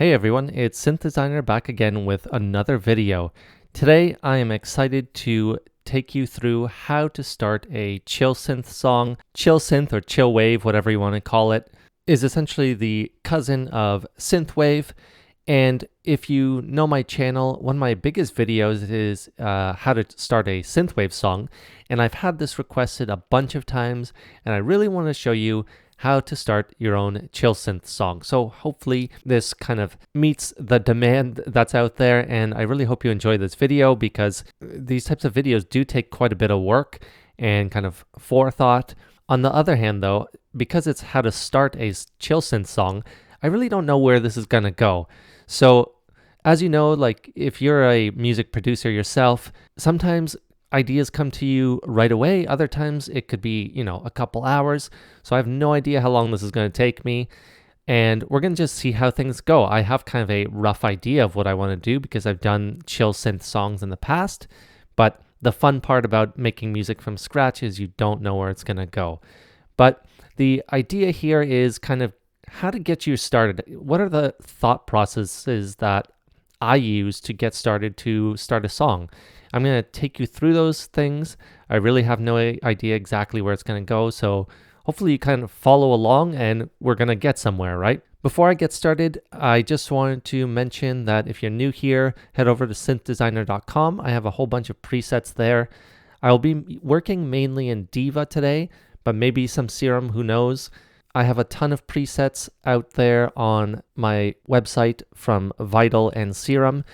Hey everyone, it's Synth Designer back again with another video. Today I am excited to take you through how to start a Chillsynth song. Chillsynth or Chillwave, whatever you want to call it, is essentially the cousin of Synthwave. And if you know my channel, one of my biggest videos is how to start a Synthwave song. And I've had this requested a bunch of times, and I really want to show you how to start your own Chillsynth song. So hopefully this kind of meets the demand that's out there, and I really hope you enjoy this video because these types of videos do take quite a bit of work and kind of forethought. On the other hand though, because it's how to start a Chillsynth song, I really don't know where this is gonna go. So as you know, like if you're a music producer yourself, sometimes ideas come to you right away. Other times it could be, a couple hours. So I have no idea how long this is going to take me. And we're going to just see how things go. I have kind of a rough idea of what I want to do because I've done Chillsynth songs in the past. But the fun part about making music from scratch is you don't know where it's going to go. But the idea here is kind of how to get you started. What are the thought processes that I use to get started to start a song? I'm going to take you through those things. I really have no idea exactly where it's going to go, so hopefully you kind of follow along and we're going to get somewhere, right? Before I get started, I just wanted to mention that if you're new here, head over to synthdesigner.com. I have a whole bunch of presets there. I'll be working mainly in Diva today, but maybe some Serum, who knows? I have a ton of presets out there on my website from Vital and Serum.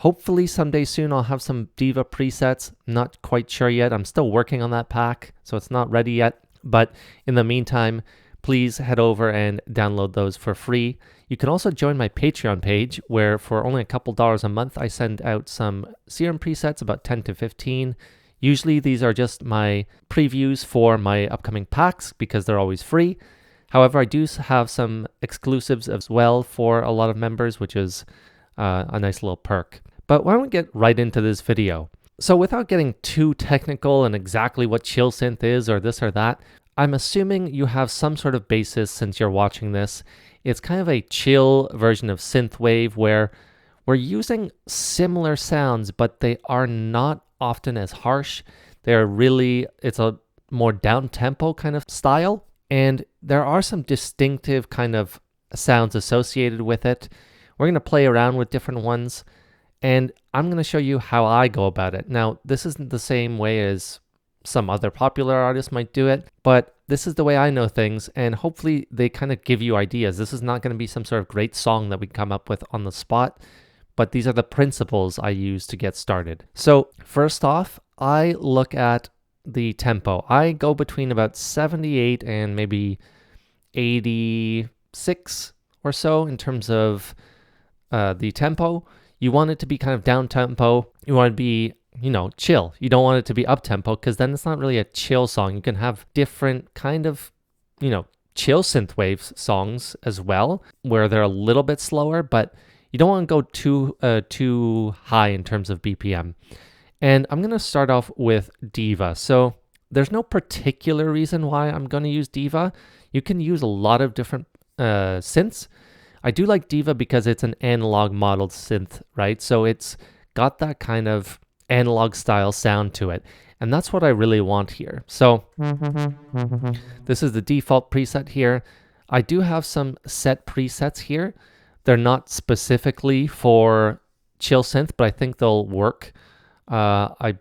Hopefully someday soon I'll have some Diva presets. Not quite sure yet. I'm still working on that pack, so it's not ready yet. But in the meantime, please head over and download those for free. You can also join my Patreon page, where for only a couple dollars a month, I send out some Serum presets, about 10 to 15. Usually these are just my previews for my upcoming packs because they're always free. However, I do have some exclusives as well for a lot of members, which is a nice little perk. But why don't we get right into this video? So without getting too technical and exactly what Chillsynth is or this or that, I'm assuming you have some sort of basis since you're watching this. It's kind of a chill version of Synthwave where we're using similar sounds, but they are not often as harsh. It's a more down-tempo kind of style, and there are some distinctive kind of sounds associated with it. We're going to play around with different ones, and I'm going to show you how I go about it. Now, this isn't the same way as some other popular artists might do it, but this is the way I know things, and hopefully they kind of give you ideas. This is not going to be some sort of great song that we come up with on the spot, but these are the principles I use to get started. So first off, I look at the tempo. I go between about 78 and maybe 86 or so in terms of the tempo. You want it to be kind of down tempo. You want it to be, chill. You don't want it to be up tempo because then it's not really a chill song. You can have different kind of, chill synthwave songs as well, where they're a little bit slower, but you don't want to go too high in terms of BPM. And I'm going to start off with Diva. So there's no particular reason why I'm going to use Diva. You can use a lot of different synths. I do like Diva because it's an analog modeled synth, right? So it's got that kind of analog style sound to it. And that's what I really want here. So this is the default preset here. I do have some set presets here. They're not specifically for Chillsynth, but I think they'll work. I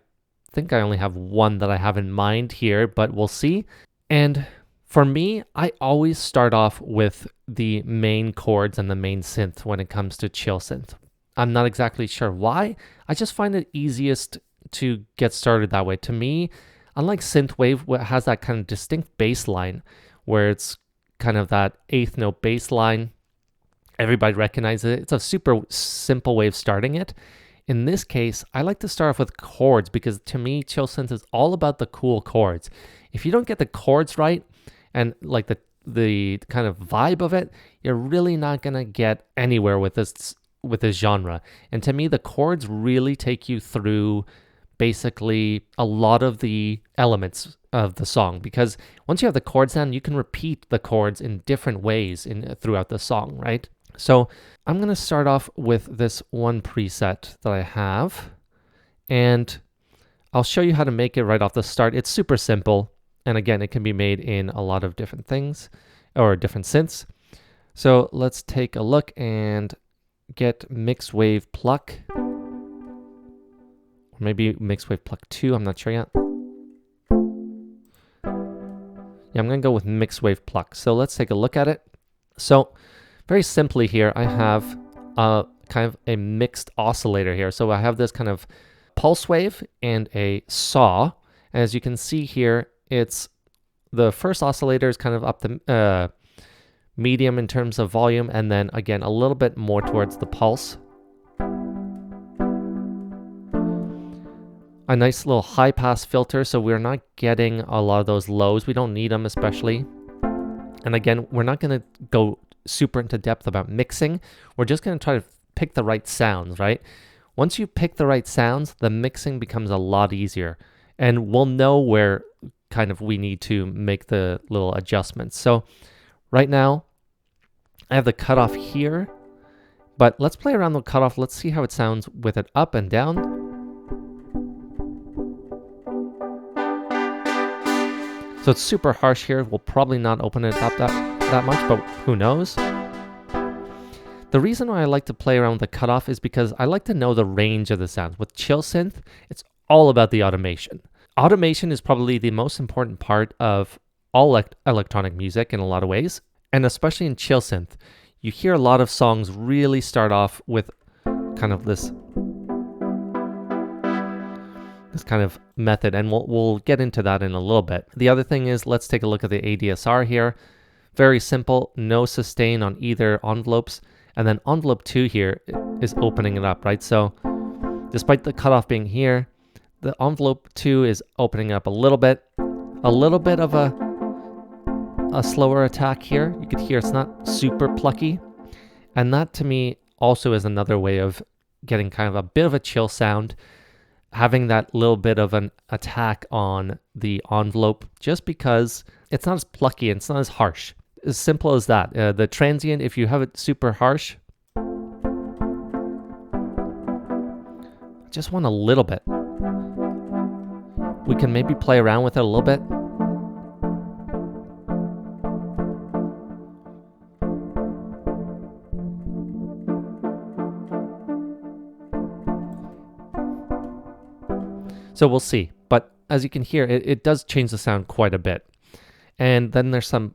think I only have one that I have in mind here, but we'll see. And for me, I always start off with the main chords and the main synth when it comes to Chillsynth. I'm not exactly sure why. I just find it easiest to get started that way. To me, unlike Synthwave, it has that kind of distinct bass line where it's kind of that eighth note bass line. Everybody recognizes it. It's a super simple way of starting it. In this case, I like to start off with chords because to me, Chillsynth is all about the cool chords. If you don't get the chords right and like the kind of vibe of it, you're really not gonna get anywhere with this genre. And to me, the chords really take you through basically a lot of the elements of the song, because once you have the chords down, you can repeat the chords in different ways throughout the song, right? So I'm going to start off with this one preset that I have, and I'll show you how to make it right off the start. It's super simple, and again, it can be made in a lot of different things or different synths. So let's take a look and get Mixed Wave Pluck, or maybe Mixed Wave Pluck 2, I'm not sure yet. Yeah, I'm going to go with Mixed Wave Pluck. So let's take a look at it. So very simply here, I have kind of a mixed oscillator here. So I have this kind of pulse wave and a saw. As you can see here, it's the first oscillator is kind of up the medium in terms of volume, and then again a little bit more towards the pulse. A nice little high pass filter, so we're not getting a lot of those lows. We don't need them especially. And again, we're not going to go super into depth about mixing. We're just going to try to pick the right sounds, right? Once you pick the right sounds, the mixing becomes a lot easier, and we'll know where kind of we need to make the little adjustments. So right now, I have the cutoff here, but let's play around the cutoff. Let's see how it sounds with it up and down. So it's super harsh here. We'll probably not open it up that much, but who knows? The reason why I like to play around with the cutoff is because I like to know the range of the sounds. With Chillsynth, it's all about the automation. Automation is probably the most important part of all electronic music in a lot of ways, and especially in Chillsynth. You hear a lot of songs really start off with kind of this kind of method, and we'll get into that in a little bit. The other thing is, let's take a look at the ADSR here. Very simple, no sustain on either envelopes, and then envelope 2 here is opening it up, right? So despite the cutoff being here, the envelope 2 is opening up a little bit of a slower attack here. You could hear it's not super plucky, and that to me also is another way of getting kind of a bit of a chill sound, having that little bit of an attack on the envelope, just because it's not as plucky and it's not as harsh. As simple as that. The transient, if you have it super harsh, just want a little bit. We can maybe play around with it a little bit. So we'll see, but as you can hear, it does change the sound quite a bit. And then there's some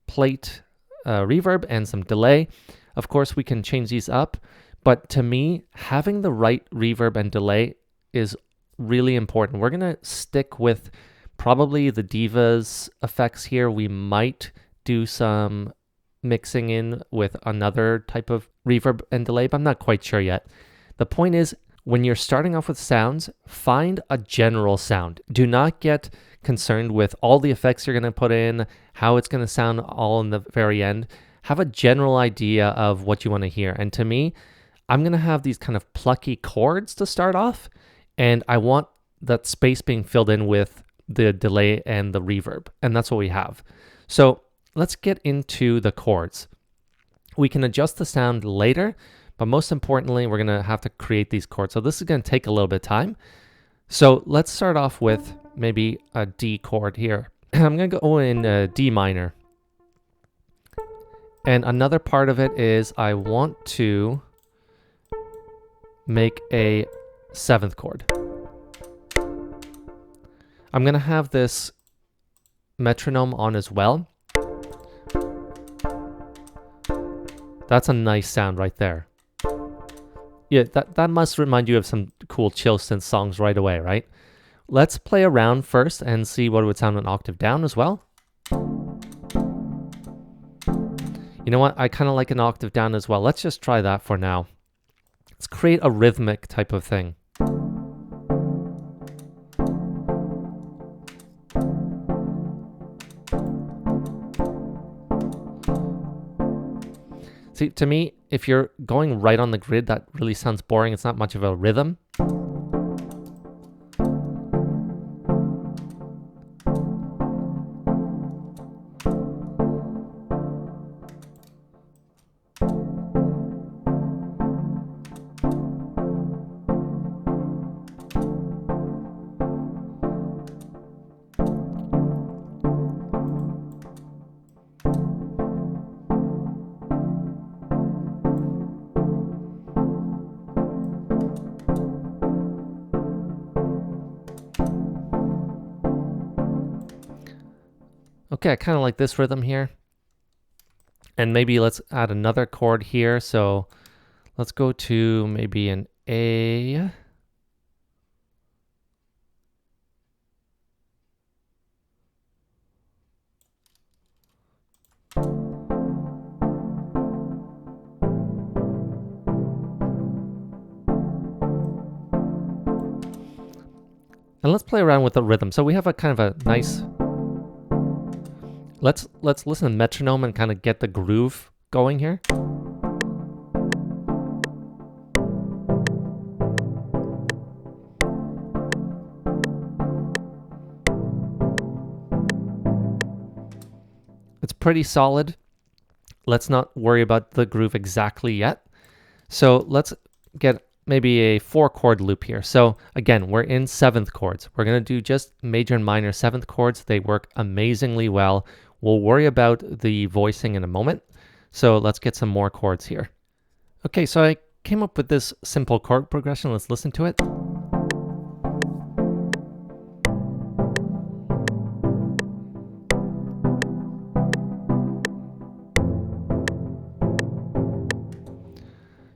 plate reverb and some delay. Of course, we can change these up, but to me, having the right reverb and delay is really important. We're gonna stick with probably the Divas effects here. We might do some mixing in with another type of reverb and delay, but I'm not quite sure yet. The point is, when you're starting off with sounds, find a general sound. Do not get concerned with all the effects you're going to put in, how it's going to sound all in the very end. Have a general idea of what you want to hear. And to me, I'm going to have these kind of plucky chords to start off, and I want that space being filled in with the delay and the reverb, and that's what we have. So let's get into the chords. We can adjust the sound later, but most importantly, we're going to have to create these chords. So this is going to take a little bit of time. So let's start off with maybe a D chord here. I'm going to go in D minor. And another part of it is I want to make a 7th chord. I'm going to have this metronome on as well. That's a nice sound right there. Yeah, that must remind you of some cool Chillsynth songs right away, right? Let's play around first and see what it would sound an octave down as well. You know what? I kind of like an octave down as well. Let's just try that for now. Let's create a rhythmic type of thing. See, to me, if you're going right on the grid, that really sounds boring. It's not much of a rhythm. Okay, I kind of like this rhythm here. And maybe let's add another chord here. So let's go to maybe an A. And let's play around with the rhythm. So we have a kind of a nice... Let's listen to metronome and kind of get the groove going here. It's pretty solid. Let's not worry about the groove exactly yet. So let's get maybe a 4-chord loop here. So again, we're in 7th chords. We're going to do just major and minor 7th chords. They work amazingly well. We'll worry about the voicing in a moment. So let's get some more chords here. Okay, so I came up with this simple chord progression. Let's listen to it.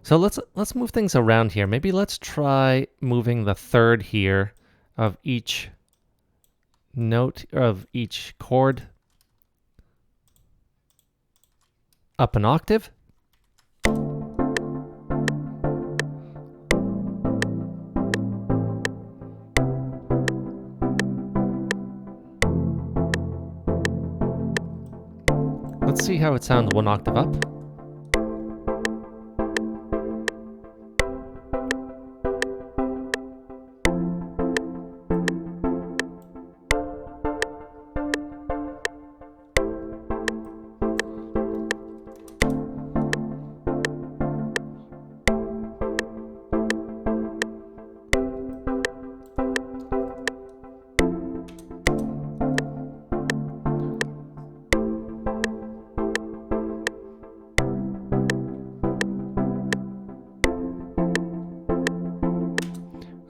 So let's move things around here. Maybe let's try moving the third here of each note of each chord up an octave. Let's see how it sounds 1 octave up.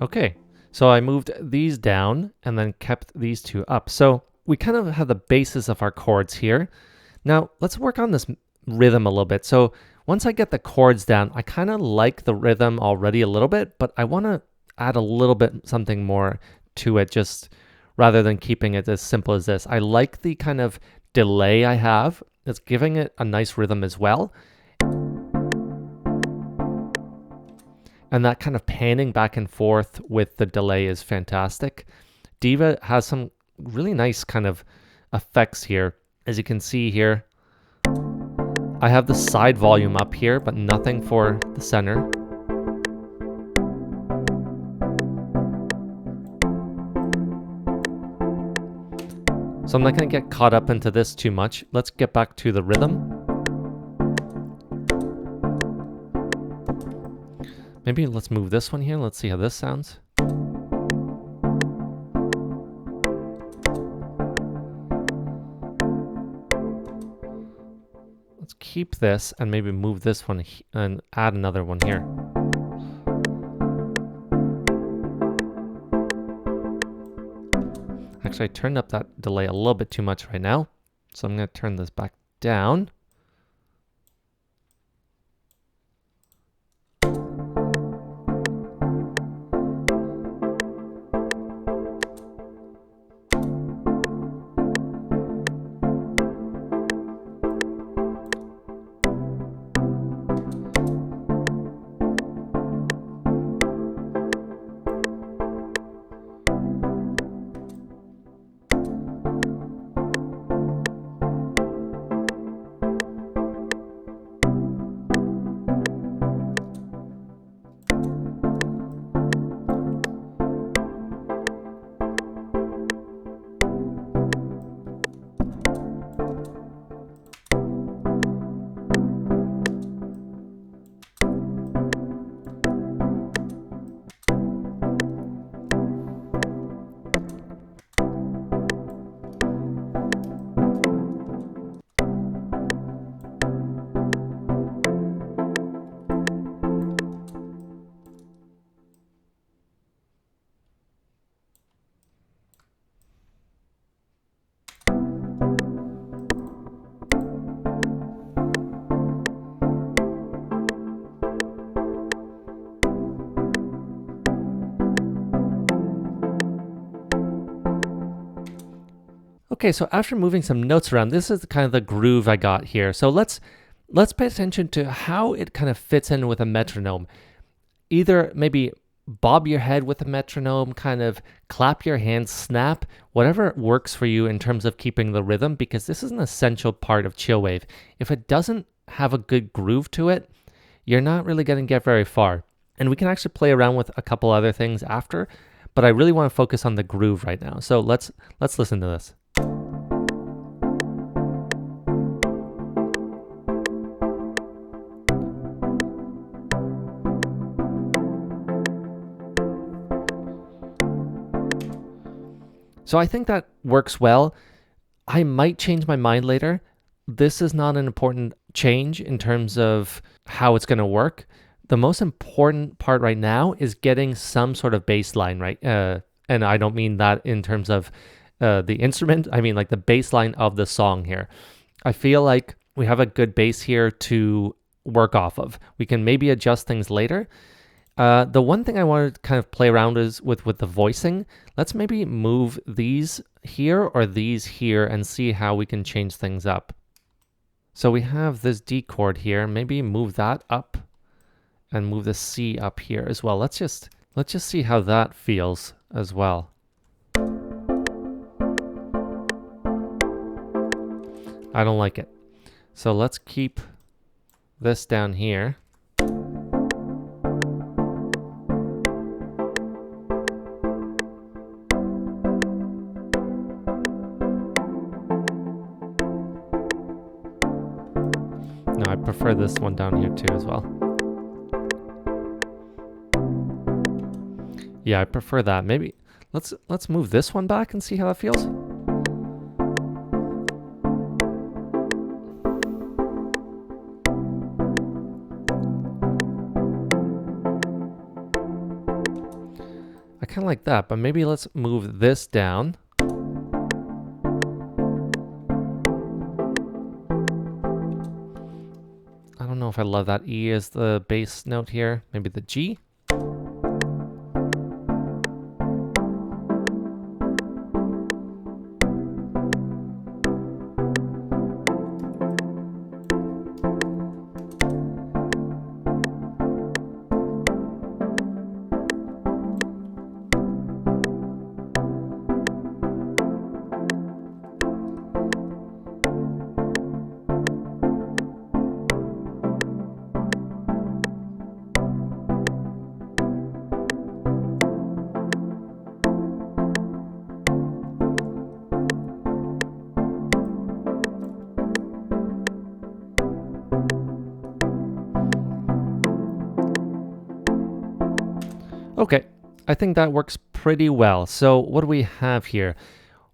Okay, so I moved these down and then kept these two up. So we kind of have the basis of our chords here. Now let's work on this rhythm a little bit. So once I get the chords down, I kind of like the rhythm already a little bit, but I want to add a little bit something more to it, just rather than keeping it as simple as this. I like the kind of delay I have. It's giving it a nice rhythm as well. And that kind of panning back and forth with the delay is fantastic. Diva has some really nice kind of effects here. As you can see here, I have the side volume up here, but nothing for the center. So I'm not going to get caught up into this too much. Let's get back to the rhythm. Maybe let's move this one here. Let's see how this sounds. Let's keep this and maybe move this one and add another one here. Actually, I turned up that delay a little bit too much right now. So I'm going to turn this back down. Okay, so after moving some notes around, this is kind of the groove I got here. So let's pay attention to how it kind of fits in with a metronome. Either maybe bob your head with a metronome, kind of clap your hands, snap, whatever works for you in terms of keeping the rhythm, because this is an essential part of Chillwave. If it doesn't have a good groove to it, you're not really going to get very far. And we can actually play around with a couple other things after, but I really want to focus on the groove right now. So let's listen to this. So I think that works well. I might change my mind later. This is not an important change in terms of how it's going to work. The most important part right now is getting some sort of bass line, right? And I don't mean that in terms of the instrument. I mean like the bass line of the song here. I feel like we have a good bass here to work off of. We can maybe adjust things later. The one thing I wanted to kind of play around is with the voicing. Let's maybe move these here or these here and see how we can change things up. So we have this D chord here. Maybe move that up and move the C up here as well. Let's just see how that feels as well. I don't like it. So let's keep this down here. No, I prefer this one down here too as well. Yeah, I prefer that. Maybe let's move this one back and see how that feels. I kind of like that, but maybe let's move this down. I don't know if I love that E as the bass note here. Maybe the G. Okay, I think that works pretty well. So what do we have here?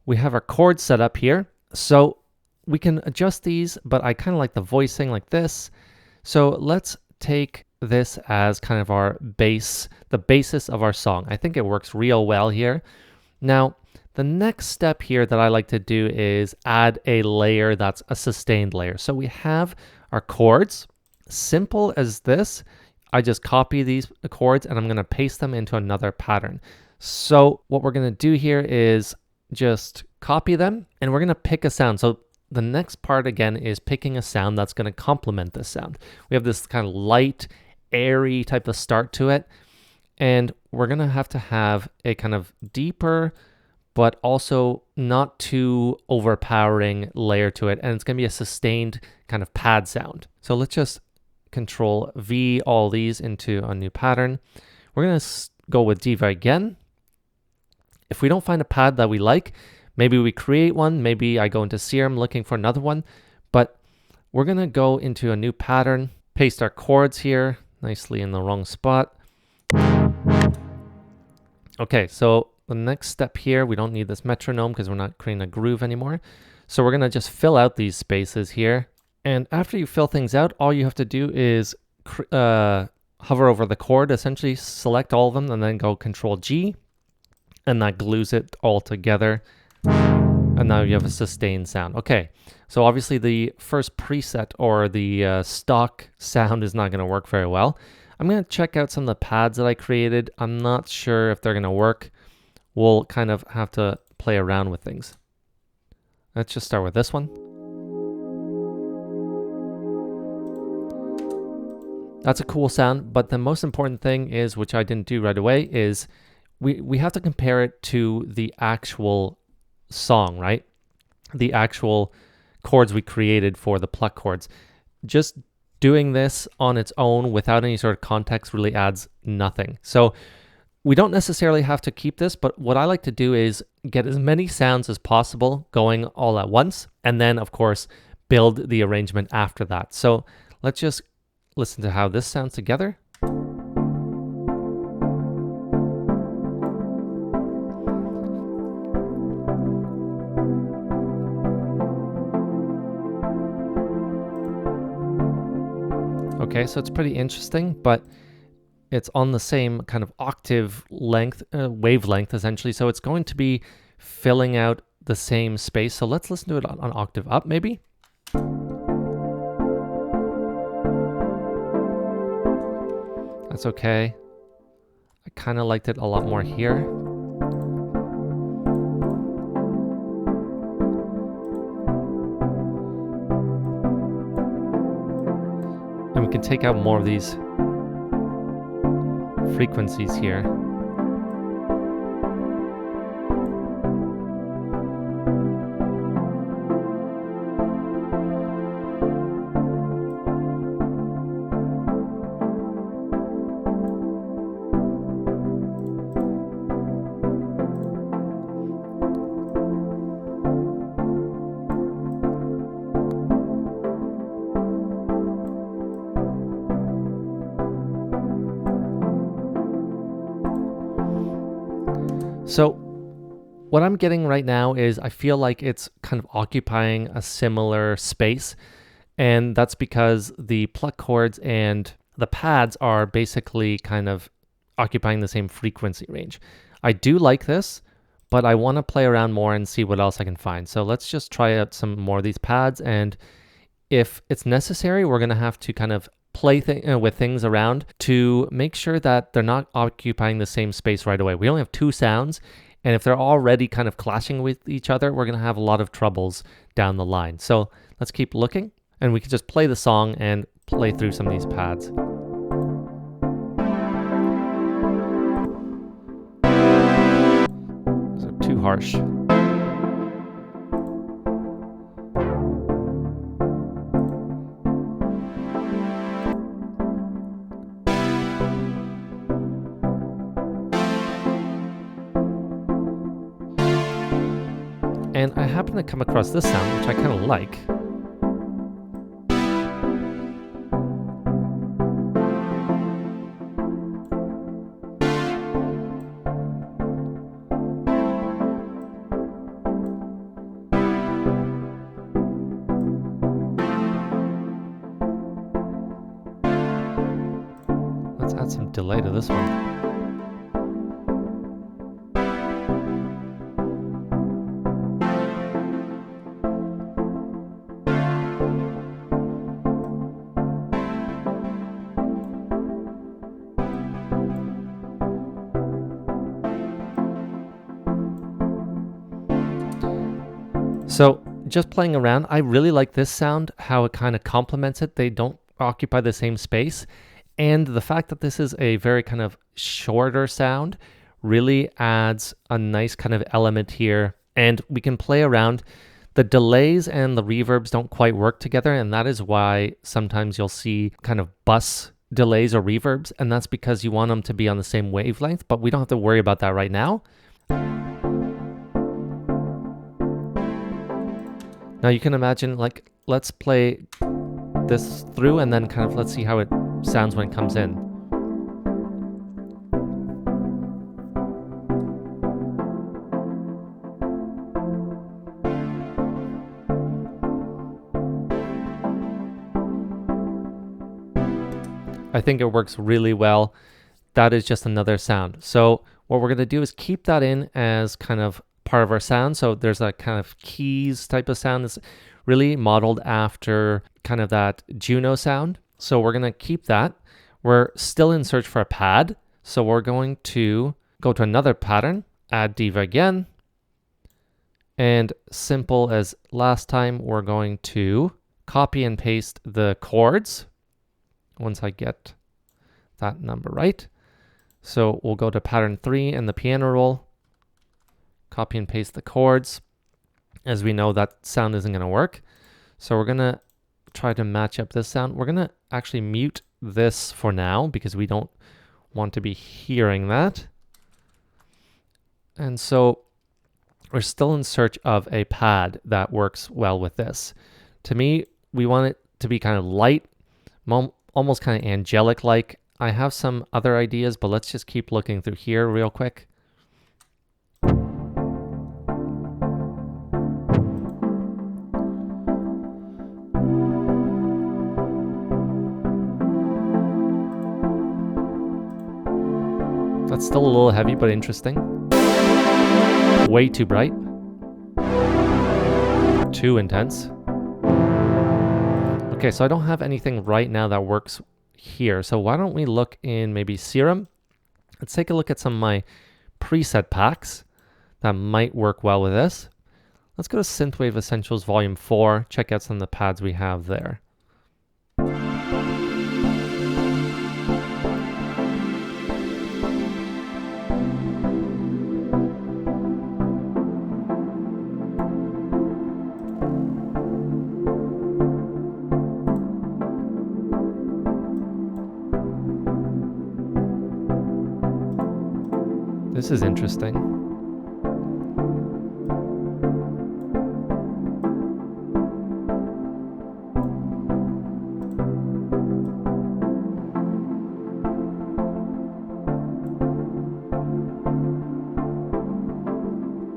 We have our chords set up here. So we can adjust these, but I kind of like the voicing like this. So let's take this as kind of our base, the basis of our song. I think it works real well here. Now, the next step here that I like to do is add a layer that's a sustained layer. So we have our chords, simple as this. I just copy these chords and I'm going to paste them into another pattern. So what we're going to do here is just copy them and we're going to pick a sound. So the next part again is picking a sound that's going to complement this sound. We have this kind of light, airy type of start to it. And we're going to have a kind of deeper, but also not too overpowering layer to it. And it's going to be a sustained kind of pad sound. So let's just Control V all these into a new pattern. We're going to go with Diva again. If we don't find a pad that we like, maybe we create one. Maybe I go into Serum looking for another one. But we're going to go into a new pattern, paste our chords here nicely in the wrong spot. Okay, so the next step here, we don't need this metronome because we're not creating a groove anymore. So we're going to just fill out these spaces here. And after you fill things out, all you have to do is hover over the chord, essentially select all of them, and then go Control G, and that glues it all together. And now you have a sustained sound. Okay, so obviously the first preset or the stock sound is not going to work very well. I'm going to check out some of the pads that I created. I'm not sure if they're going to work. We'll kind of have to play around with things. Let's just start with this one. That's a cool sound, but the most important thing is, which I didn't do right away, is we have to compare it to the actual song, right? The actual chords we created for the pluck chords. Just doing this on its own without any sort of context really adds nothing. So we don't necessarily have to keep this, but what I like to do is get as many sounds as possible going all at once, and then of course build the arrangement after that. So let's just listen to how this sounds together. Okay, so it's pretty interesting, but it's on the same kind of octave length, wavelength essentially. So it's going to be filling out the same space. So let's listen to it on octave up maybe. That's okay. I kind of liked it a lot more here. And we can take out more of these frequencies here. So what I'm getting right now is I feel like it's kind of occupying a similar space, and that's because the pluck chords and the pads are basically kind of occupying the same frequency range. I do like this, but I want to play around more and see what else I can find. So let's just try out some more of these pads, and if it's necessary, we're going to have to kind of play with things around to make sure that they're not occupying the same space right away. We only have two sounds, and if they're already kind of clashing with each other, we're going to have a lot of troubles down the line. So let's keep looking, and we can just play the song and play through some of these pads. Those are too harsh. And I happen to come across this sound, which I kind of like. Let's add some delay to this one. So just playing around, I really like this sound, how it kind of complements it. They don't occupy the same space. And the fact that this is a very kind of shorter sound really adds a nice kind of element here. And we can play around. The delays and the reverbs don't quite work together. And that is why sometimes you'll see kind of bus delays or reverbs. And that's because you want them to be on the same wavelength, but we don't have to worry about that right now. Now you can imagine, like, let's play this through and then kind of let's see how it sounds when it comes in. I think it works really well. That is just another sound. So what we're going to do is keep that in as kind of part of our sound. So there's a kind of keys type of sound that's really modeled after kind of that Juno sound. So we're going to keep that. We're still in search for a pad. So we're going to go to another pattern, add diva again, And simple as last time, we're going to copy and paste the chords once I get that number right. So we'll go to pattern 3 and the piano roll, copy and paste the chords. As we know, that sound isn't going to work. So we're going to try to match up this sound. We're going to actually mute this for now because we don't want to be hearing that. And so we're still in search of a pad that works well with this. To me, we want it to be kind of light, almost kind of angelic-like. I have some other ideas, but let's just keep looking through here real quick. That's still a little heavy, but interesting. Way too bright. Too intense. Okay, so I don't have anything right now that works here. So why don't we look in maybe Serum? Let's take a look at some of my preset packs that might work well with this. Let's go to Synthwave Essentials Volume 4, check out some of the pads we have there. This is interesting.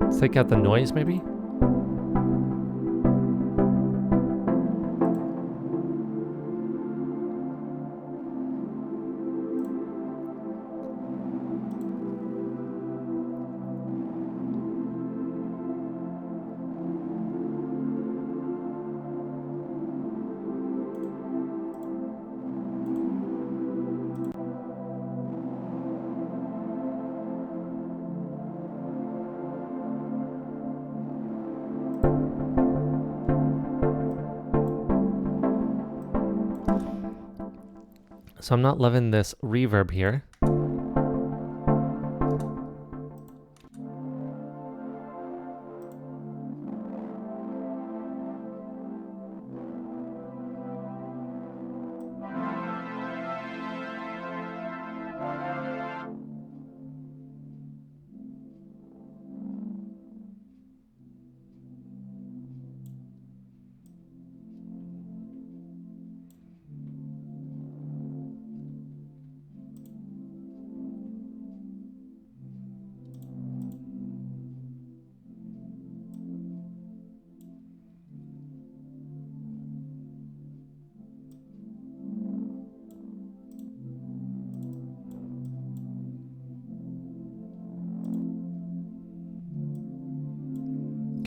Let's take out the noise maybe. So I'm not loving this reverb here.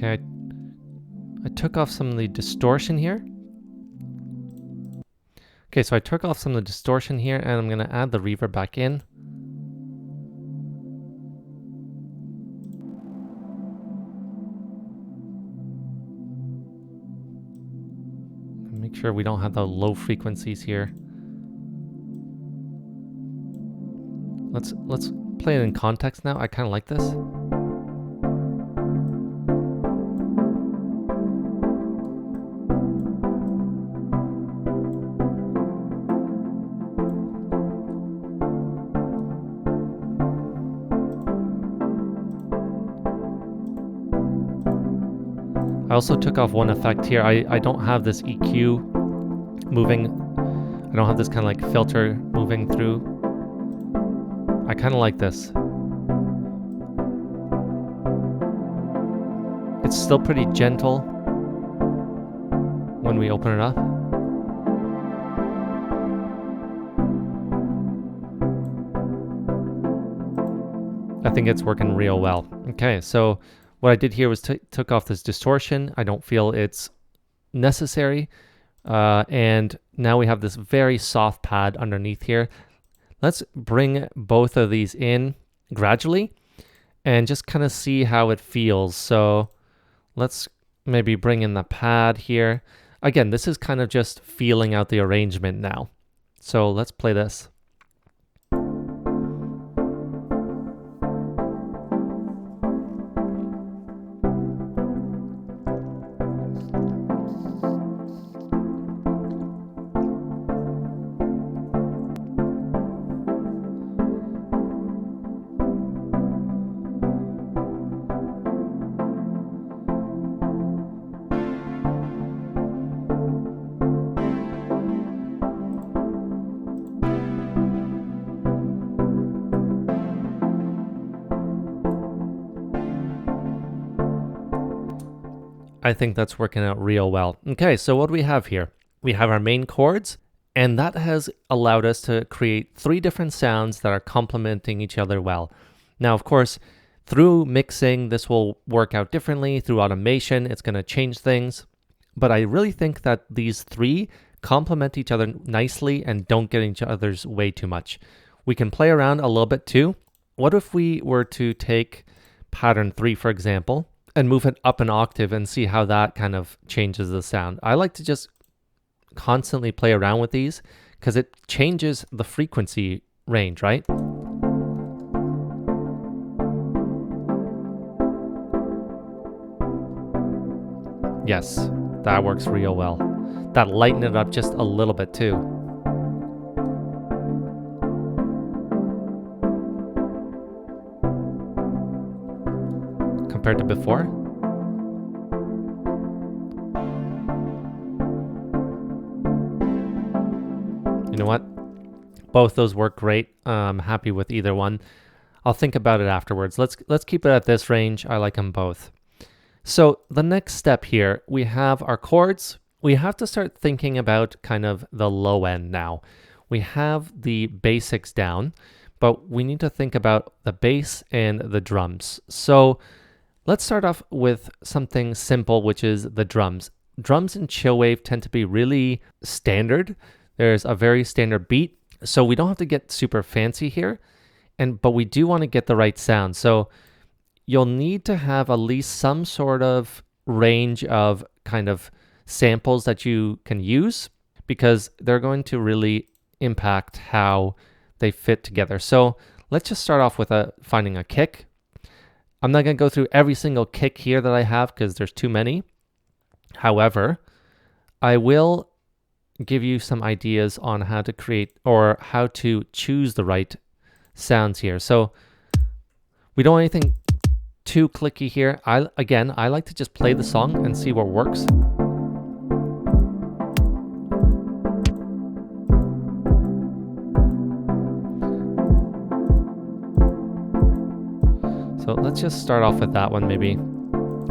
Okay, I took off some of the distortion here. Okay, so I took off some of the distortion here and I'm gonna add the reverb back in. Make sure we don't have the low frequencies here. Let's play it in context now. I kind of like this. I also took off one effect here. I don't have this EQ moving. I don't have this kind of like filter moving through. I kind of like this. It's still pretty gentle when we open it up. I think it's working real well. Okay, so what I did here was took off this distortion. I don't feel it's necessary. And now we have this very soft pad underneath here. Let's bring both of these in gradually and just kind of see how it feels. So Let's maybe bring in the pad here. Again, this is kind of just feeling out the arrangement now. So let's play this. I think that's working out real well. Okay, so what do we have here? We have our main chords, and that has allowed us to create 3 different sounds that are complementing each other well. Now, of course, through mixing, this will work out differently. Through automation, it's going to change things. But I really think that these 3 complement each other nicely and don't get in each other's way too much. We can play around a little bit too. What if we were to take pattern 3, for example, and move it up an octave and see how that kind of changes the sound? I like to just constantly play around with these because it changes the frequency range, right? Yes, that works real well. That lightened it up just a little bit too. Compared to before. You know what? Both those work great. I'm happy with either one. I'll think about it afterwards. Let's keep it at this range. I like them both. So the next step here, we have our chords. We have to start thinking about kind of the low end now. We have the basics down, but we need to think about the bass and the drums. So let's start off with something simple, which is the drums. Drums in Chillwave tend to be really standard. There's a very standard beat, so we don't have to get super fancy here, but we do want to get the right sound. So you'll need to have at least some sort of range of kind of samples that you can use because they're going to really impact how they fit together. So let's just start off with finding a kick. I'm not going to go through every single kick here that I have because there's too many. However, I will give you some ideas on how to create or how to choose the right sounds here. So we don't want anything too clicky here. I like to just play the song and see what works. So let's just start off with that one maybe.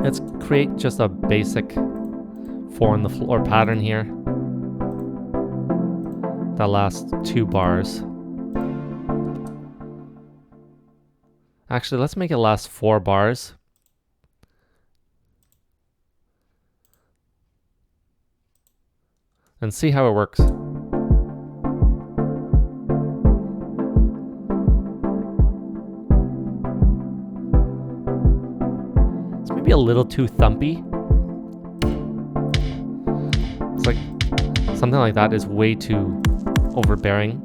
Let's create just a basic 4 on the floor pattern here. The last 2 bars. Actually, let's make it last 4 bars. And see how it works. It's maybe a little too thumpy. It's like something like that is way too overbearing.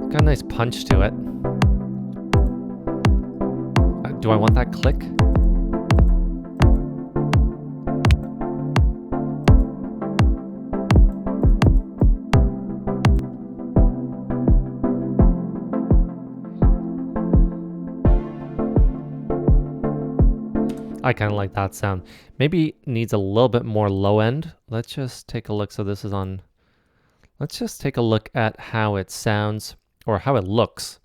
Got a nice punch to it. Do I want that click? I kind of like that sound. Maybe needs a little bit more low end. Let's just take a look. So this is on. Let's just take a look at how it sounds or how it looks.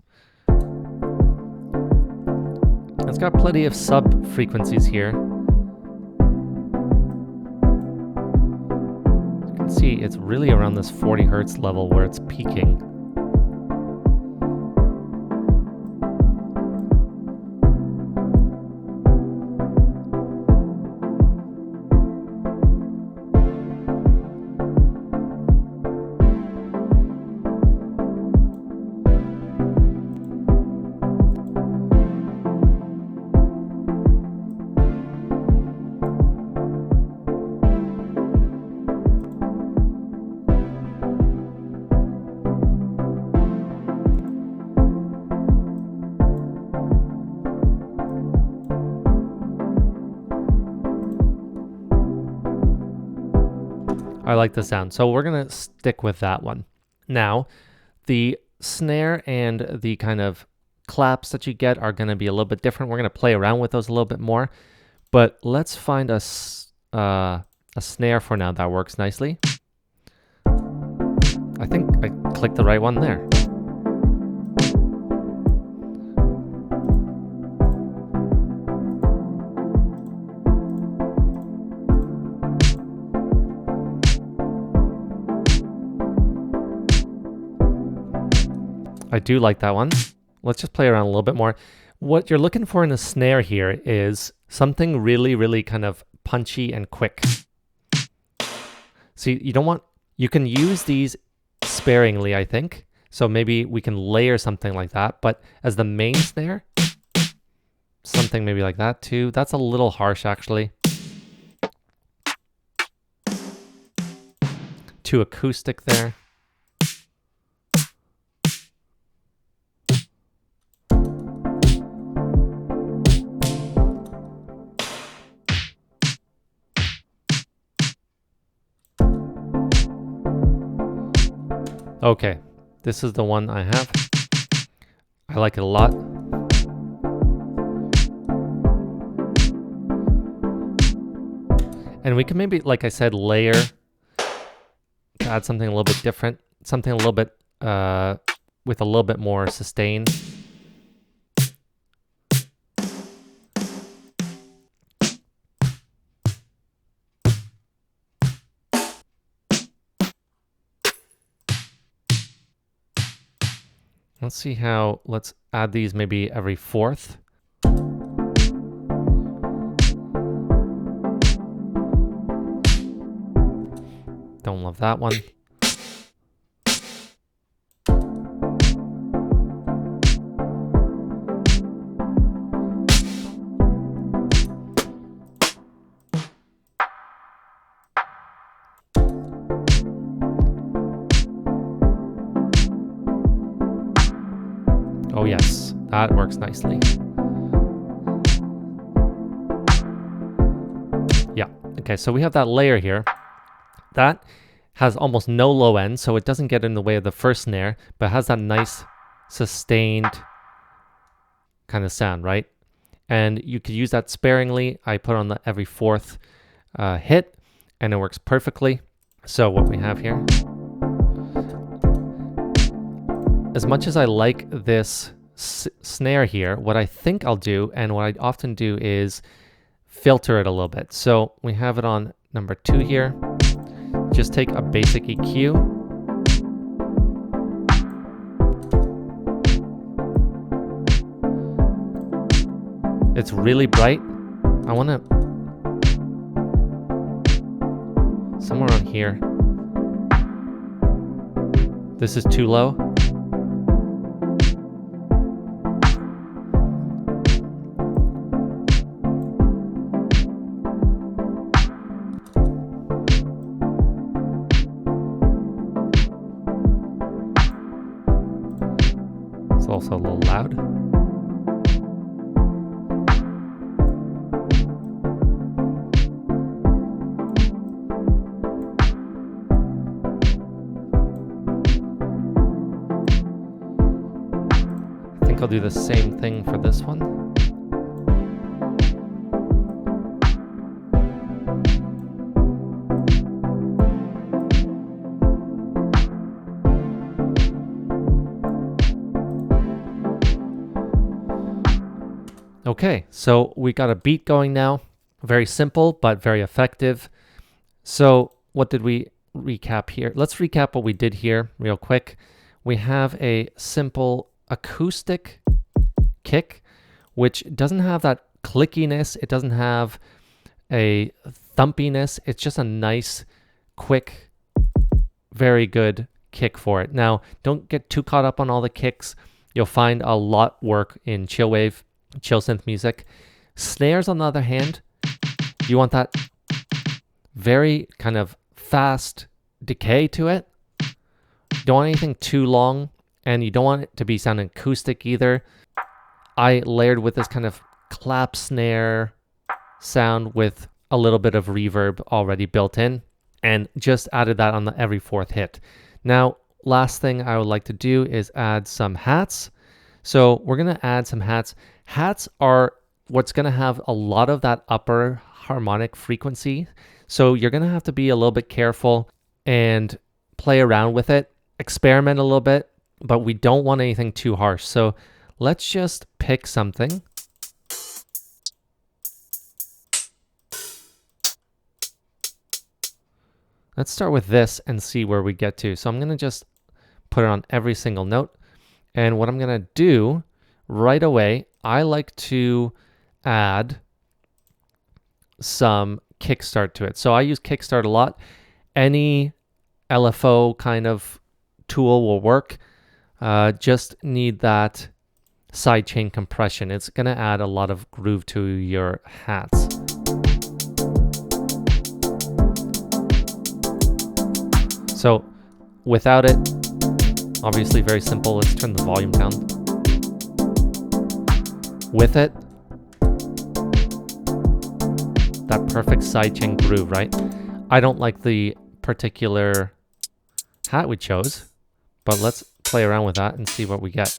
It's got plenty of sub frequencies here. You can see it's really around this 40 hertz level where it's peaking. I like the sound. So we're going to stick with that one. Now, the snare and the kind of claps that you get are going to be a little bit different. We're going to play around with those a little bit more. But let's find a snare for now that works nicely. I think I clicked the right one there. I do like that one. Let's just play around a little bit more. What you're looking for in a snare here is something really, really kind of punchy and quick. See, you can use these sparingly, I think. So maybe we can layer something like that, but as the main snare, something maybe like that too. That's a little harsh actually. Too acoustic there. Okay, this is the one I have. I like it a lot. And we can maybe, like I said, layer to add something a little bit different, something a little bit with a little bit more sustain. Let's see how, let's add these maybe every fourth. Don't love that one. Oh yes, that works nicely. Yeah, okay, so we have that layer here. That has almost no low end, so it doesn't get in the way of the first snare, but has that nice sustained kind of sound, right? And you could use that sparingly. I put on the every fourth hit, and it works perfectly. So what we have here, as much as I like this snare here, what I think I'll do, and what I often do, is filter it a little bit. So we have it on number 2 here. Just take a basic EQ. It's really bright. I want to somewhere on here. This is too low. It's also a little loud. I think I'll do the same thing for this one. Okay, so we got a beat going now. Very simple, but very effective. So what did we recap here? Let's recap what we did here real quick. We have a simple acoustic kick, which doesn't have that clickiness. It doesn't have a thumpiness. It's just a nice, quick, very good kick for it. Now, don't get too caught up on all the kicks. You'll find a lot work in Chillwave, Chillsynth music. Snares, on the other hand, you want that very kind of fast decay to it. You don't want anything too long, and you don't want it to be sounding acoustic either. I layered with this kind of clap snare sound with a little bit of reverb already built in, and just added that on every fourth hit. Now, last thing I would like to do is add some hats. So we're going to add some hats. Hats are what's going to have a lot of that upper harmonic frequency. So you're going to have to be a little bit careful and play around with it, experiment a little bit, but we don't want anything too harsh. So let's just pick something. Let's start with this and see where we get to. So I'm going to just put it on every single note. And what I'm going to do right away, I like to add some kickstart to it. So I use kickstart a lot. Any LFO kind of tool will work. Just need that sidechain compression. It's going to add a lot of groove to your hats. So without it, obviously very simple. Let's turn the volume down. With it, that perfect sidechain groove, right? I don't like the particular hat we chose, but let's play around with that and see what we get.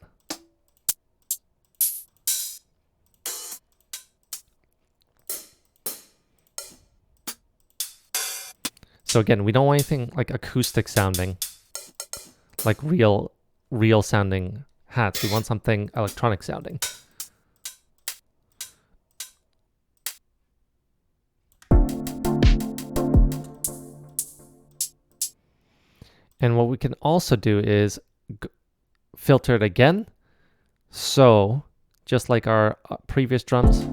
So again, we don't want anything like acoustic sounding, like real sounding hats. We want something electronic sounding. And what we can also do is filter it again. So just like our previous drums.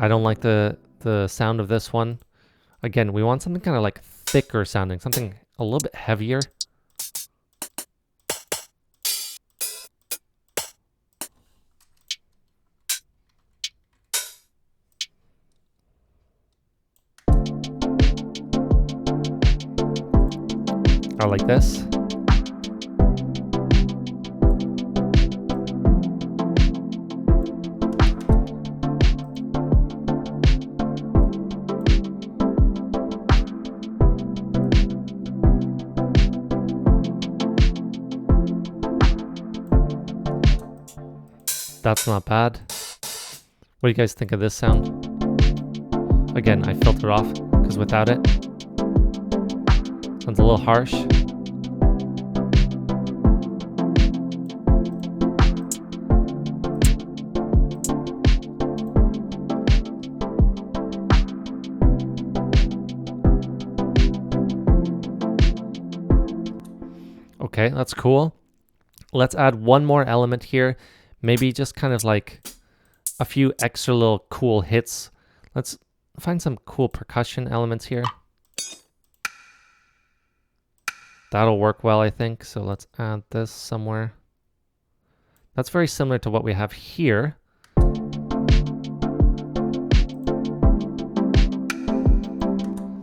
I don't like the sound of this one. Again, we want something kind of like thicker sounding, something a little bit heavier. I like this. That's not bad. What do you guys think of this sound? Again, I filtered off because without it, sounds a little harsh. Okay, that's cool. Let's add one more element here. Maybe just kind of like a few extra little cool hits. Let's find some cool percussion elements here. That'll work well, I think. So let's add this somewhere. That's very similar to what we have here.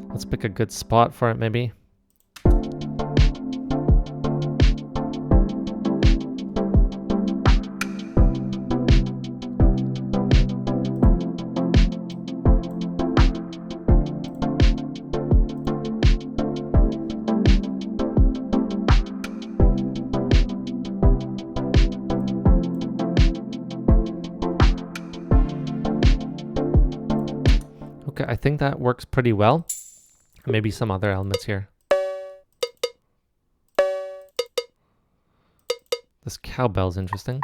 Let's pick a good spot for it, maybe. Okay, I think that works pretty well. Maybe some other elements here. This cowbell's interesting.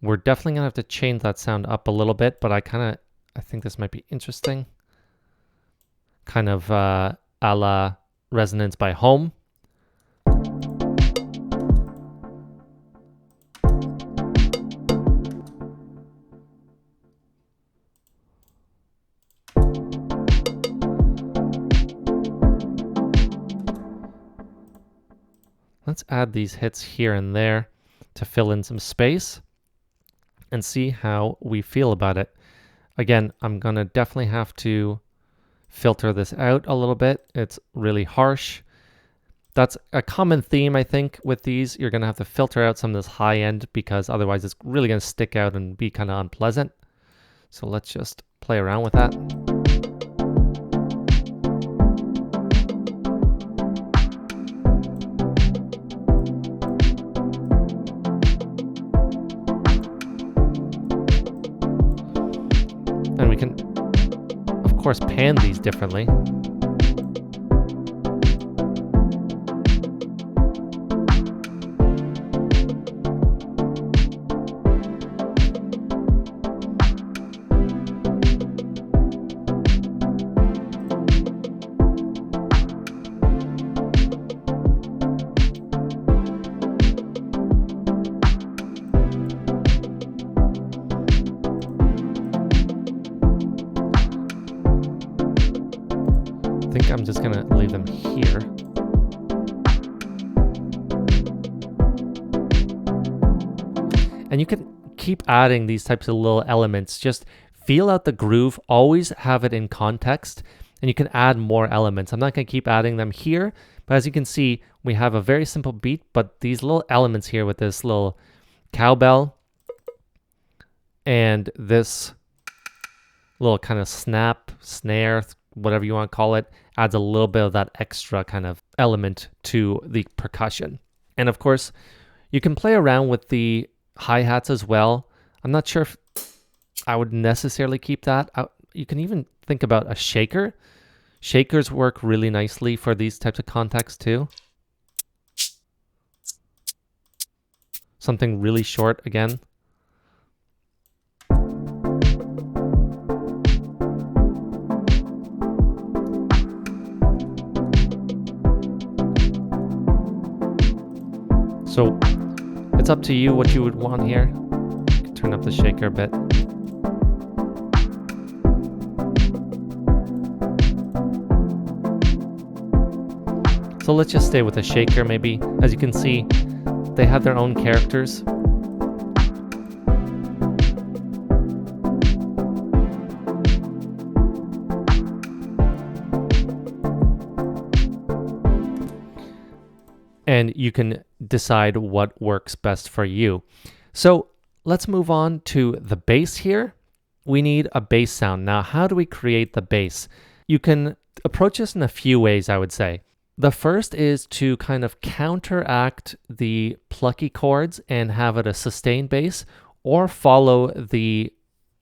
We're definitely gonna have to change that sound up a little bit, but I think this might be interesting. Kind of a la Resonance by Home. Let's add these hits here and there to fill in some space and see how we feel about it. Again, I'm gonna definitely have to filter this out a little bit. It's really harsh. That's a common theme, I think, with these. You're going to have to filter out some of this high end because otherwise it's really going to stick out and be kind of unpleasant. So let's just play around with that. And we can, of course, pan these differently. I think I'm just gonna leave them here. And you can keep adding these types of little elements. Just feel out the groove, always have it in context, and you can add more elements. I'm not gonna keep adding them here, but as you can see, we have a very simple beat, but these little elements here with this little cowbell and this little kind of snap, snare, whatever you want to call it, adds a little bit of that extra kind of element to the percussion. And of course, you can play around with the hi-hats as well. I'm not sure if I would necessarily keep that. You can even think about a shaker. Shakers work really nicely for these types of contexts too. Something really short again. So it's up to you what you would want here. You can turn up the shaker a bit. So let's just stay with the shaker maybe. As you can see, they have their own characters. And you can decide what works best for you. So let's move on to the bass here. We need a bass sound. Now, how do we create the bass? You can approach this in a few ways, I would say. The first is to kind of counteract the plucky chords and have it a sustained bass, or follow the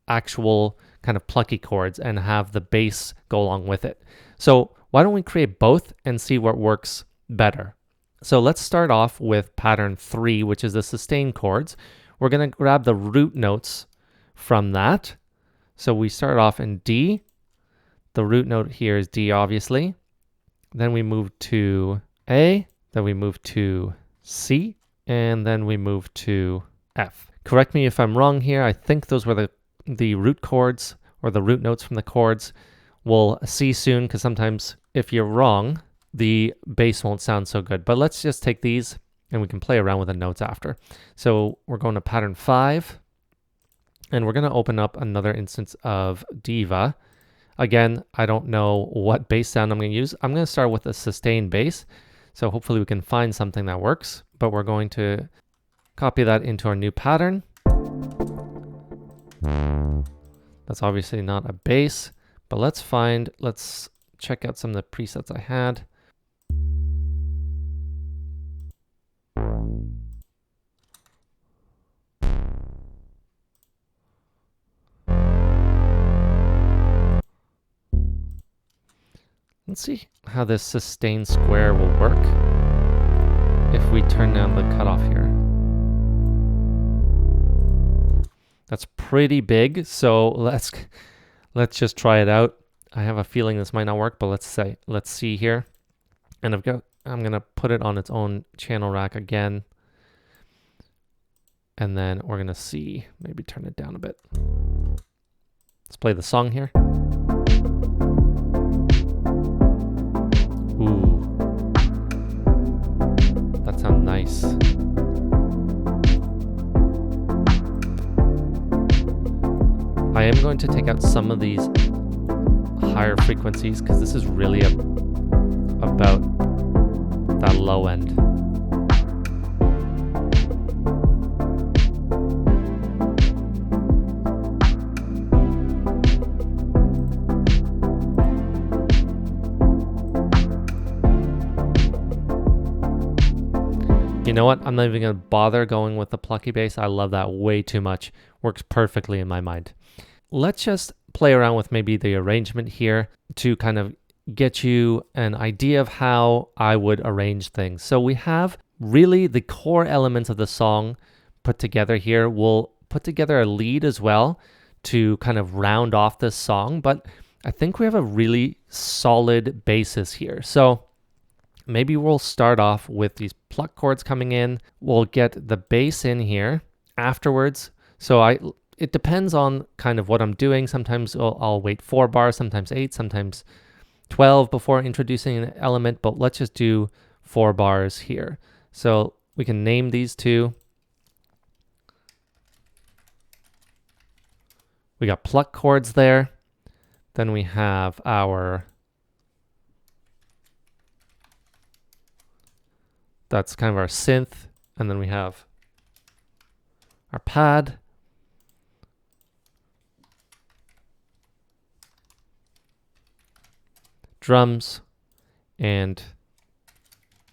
actual kind of plucky chords and have the bass go along with it. So why don't we create both and see what works better? So let's start off with pattern 3, which is the sustained chords. We're going to grab the root notes from that. So we start off in D. The root note here is D, obviously. Then we move to A. Then we move to C. And then we move to F. Correct me if I'm wrong here. I think those were the root chords, or the root notes from the chords. We'll see soon, because sometimes if you're wrong, the bass won't sound so good. But let's just take these and we can play around with the notes after. So we're going to pattern 5, and we're going to open up another instance of Diva. Again, I don't know what bass sound I'm going to use. I'm going to start with a sustained bass. So hopefully we can find something that works, but we're going to copy that into our new pattern. That's obviously not a bass, but let's check out some of the presets I had. Let's see how this sustained square will work if we turn down the cutoff here. That's pretty big, so let's just try it out. I have a feeling this might not work, but let's see here. And I'm gonna put it on its own channel rack again. And then we're gonna see, maybe turn it down a bit. Let's play the song here. Ooh, that sounds nice. I am going to take out some of these higher frequencies because this is really about with that low end. You know what? I'm not even going to bother going with the plucky bass. I love that way too much. Works perfectly in my mind. Let's just play around with maybe the arrangement here to kind of get you an idea of how I would arrange things. So we have really the core elements of the song put together here. We'll put together a lead as well to kind of round off this song, but I think we have a really solid basis here. So maybe we'll start off with these pluck chords coming in. We'll get the bass in here afterwards. So it depends on kind of what I'm doing. Sometimes I'll wait 4 bars, sometimes 8, sometimes 12 before introducing an element, but let's just do 4 bars here. So we can name these two. We got pluck chords there. Then we have that's kind of our synth, and then we have our pad. Drums and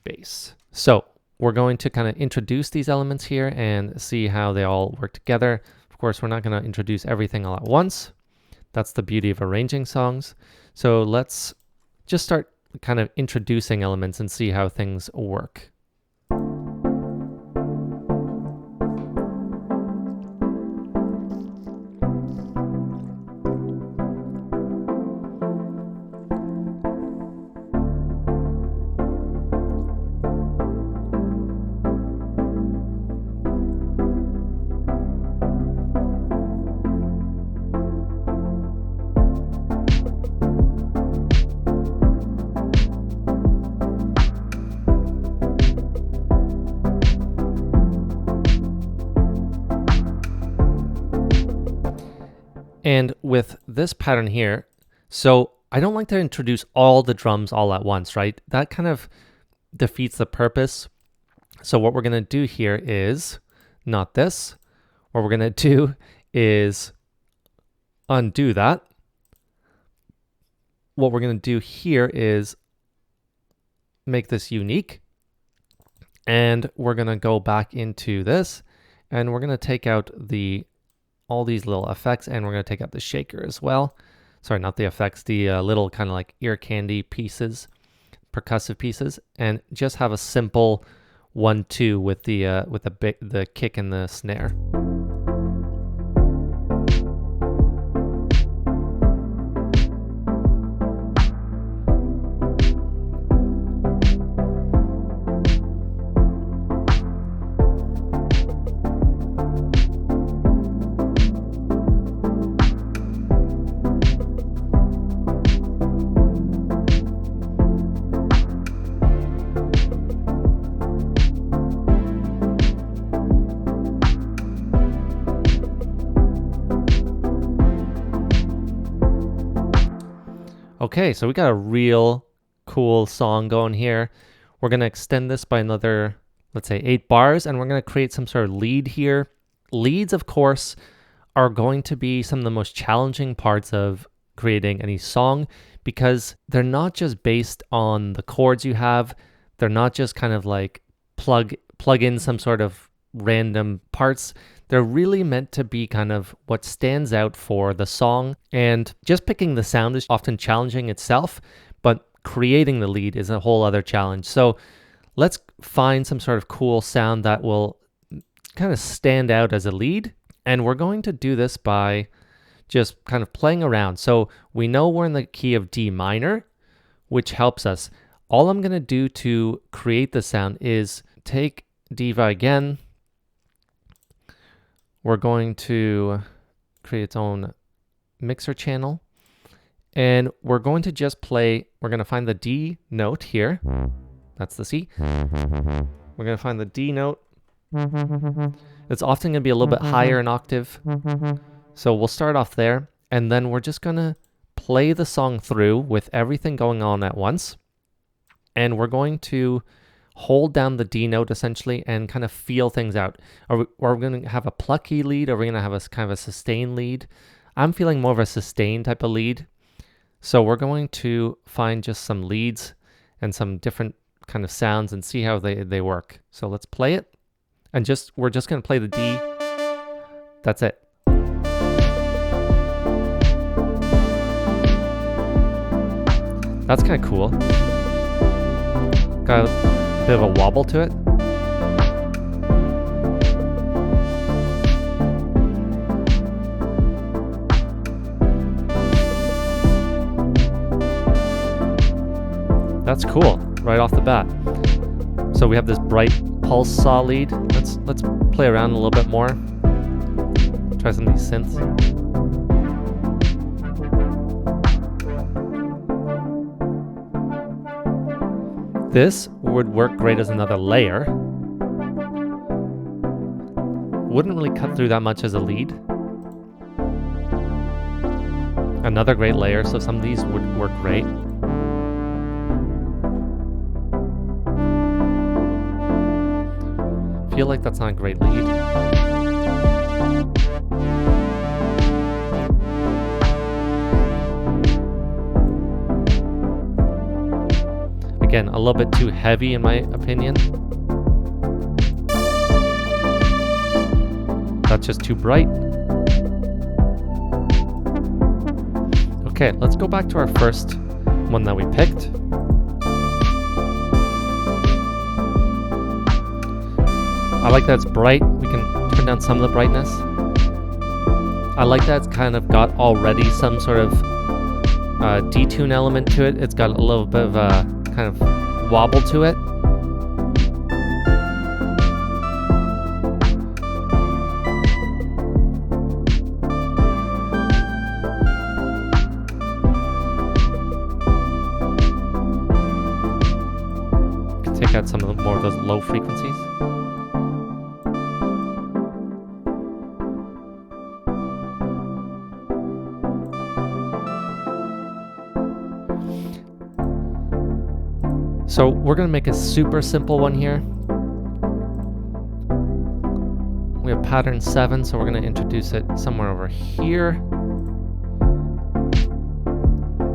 bass. So we're going to kind of introduce these elements here and see how they all work together. Of course, we're not going to introduce everything all at once. That's the beauty of arranging songs. So let's just start kind of introducing elements and see how things work. And with this pattern here, so I don't like to introduce all the drums all at once, right? That kind of defeats the purpose. So what we're going to do here is not this. What we're going to do is undo that. What we're going to do here is make this unique. And we're going to go back into this, and we're going to take out all these little effects, and we're going to take out the shaker as well. Sorry, not the effects, the little kind of like ear candy pieces, percussive pieces, and just have a simple 1-2 with the kick and the snare. Okay, so we got a real cool song going here. We're going to extend this by another, let's say 8 bars, and we're going to create some sort of lead here. Leads, of course, are going to be some of the most challenging parts of creating any song because they're not just based on the chords you have. They're not just kind of like plug in some sort of random parts. They're really meant to be kind of what stands out for the song, and just picking the sound is often challenging itself, but creating the lead is a whole other challenge. So let's find some sort of cool sound that will kind of stand out as a lead, and we're going to do this by just kind of playing around. So we know we're in the key of D minor, which helps us. All I'm going to do to create the sound is take diva again. We're going to create its own mixer channel, and we're going to just play, we're going to find the D note here. That's the C. We're going to find the D note. It's often going to be a little bit higher in octave. So we'll start off there, and then we're just going to play the song through with everything going on at once. And we're going to hold down the D note essentially and kind of feel things out. Are we going to have a plucky lead? Or are we going to have a kind of a sustained lead? I'm feeling more of a sustained type of lead. So we're going to find just some leads and some different kind of sounds and see how they work. So let's play it. And we're just going to play the D. That's it. That's kind of cool. Got a bit of a wobble to it. That's cool, right off the bat. So we have this bright pulse saw lead. Let's play around a little bit more. Try some of these synths. This would work great as another layer. Wouldn't really cut through that much as a lead. Another great layer, so some of these would work great. Feel like that's not a great lead. Again, a little bit too heavy in my opinion. That's just too bright. Okay, let's go back to our first one that we picked. I like that it's bright. We can turn down some of the brightness. I like that it's kind of got already some sort of detune element to it. It's got a little bit of a kind of wobble to it. Can take out some of more of those low frequencies. So we're going to make a super simple one here. We have pattern 7, so we're going to introduce it somewhere over here.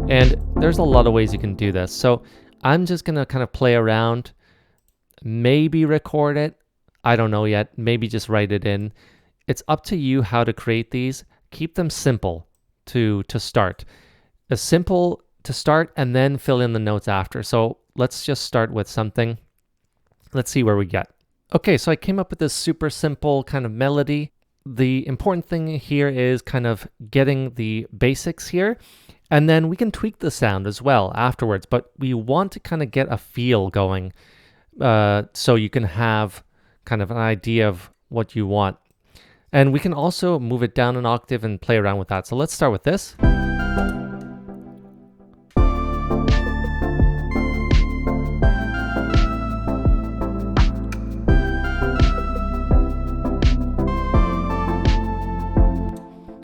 And there's a lot of ways you can do this. So I'm just going to kind of play around, maybe record it. I don't know yet. Maybe just write it in. It's up to you how to create these. Keep them simple to start. Simple to start and then fill in the notes after. So let's just start with something. Let's see where we get. Okay, so I came up with this super simple kind of melody. The important thing here is kind of getting the basics here, and then we can tweak the sound as well afterwards, but we want to kind of get a feel going so you can have kind of an idea of what you want. And we can also move it down an octave and play around with that. So let's start with this.